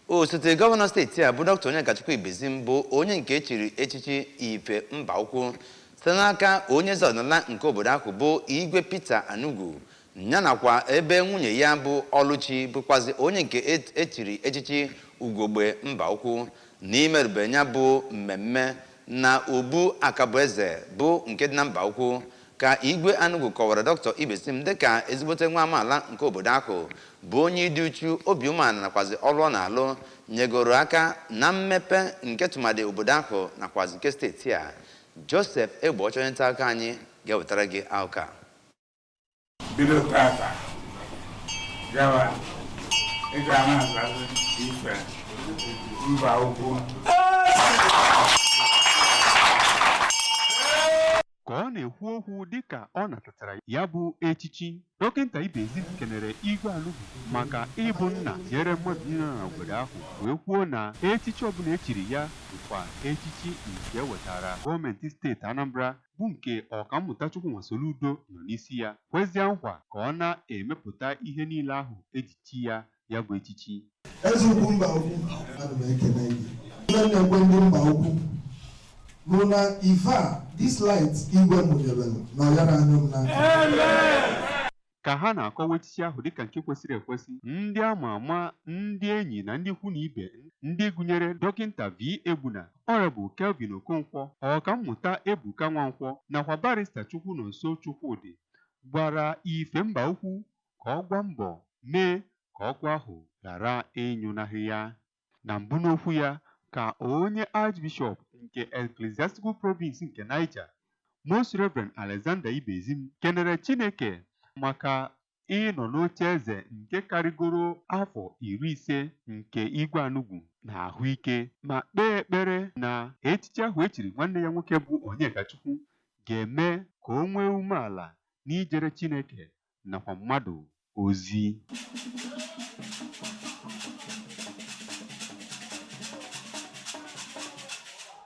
Osote gọvanọ steeti a bụ Dr. Onyekachukwu Ibezim bụ onye nke echiri echichi Ife Mba Ukwu site n'aka onye eze ọdịnala nke obodo ahụ bụ Igwe Peter Anugu ya nakwa ebe nwunye ya bụ Ọlụchi bụkwazi onye nke echiri echichi Ugogbe Mba Ukwu n'imerube ya bụ mmemme na Obu Akabueze bụ nke dị na Mba Ukwu ka Igwe Anugu kọwara Dr. Ibezim dịka ezigbote nwa amaala nke obodo ahụ bụ onye dị uchu obi umeala nakwazi ọrụ ọ na-alụ nyegoro aka na mmepe nke tụmadị obodo ahụ nakwazi nke steeti a. Joseph Egboch onye nta aka anyị ga-ewetara gị akụkọ. Bido tata gawa ịga na-azazi Ife Mba Ukwu. Ka ọ na-ekwu okwu dịka ọ natatara ya bụ echichi, Dọkịta Ibezim kenere Igwe Anugu maka ịbụ nna nyere mmadụ niile n'obodo ahụ wee kwuo na echichi ọbụla echiri ya bụkwa echichi nke wetara gọọmenti steeti Anambra bụ nke Ọkammụta Chukwuma Soludo nọ n'isi ya, kwezie nkwa ka ọ na-emepụta ihe niile ahụ ejichi ya bụ echichi. Eze Ugwu Mba Ukwu, ana m ekele gị. Ndị na-ekwe ndị Mba Ukwu bụ na ife a this light Igwe mụnyere na ọ yara anyụ m n'aka. Ka ha na-akọwa echichi ahụ dịka nke kwesịrị ekwesị, ndị ama ama, ndị enyi na ndị ikwu na ibe ndị gụnyere Dọkịta V. Egbuna, Honorable Kelvin Okonkwo, Ọkammụta Ebuka Nwankwọ nakwa Barrister Chukwunonso Chukwudị gwara Ife Mba Ukwu ka ọ gwa mbọ mee ka ọkụ ahụ ghara ịnyụnahụ ya. Na mbụ n'okwu ya ka onye Archbishop nke Ecclesiastical Province nke Niger, Most Reverend Alexander Ibezim, kenere Chineke maka ịnọ n'oche eze nke karịgoro afọ 50 nke Igwe Anugu na ahụike, ma kpee ekpere na echichi ahụ echiri nwanne ya nwoke bụ Onyekachukwu ga-eme ka o nwee umeala n'ijere Chineke nakwa mmadụ ozi.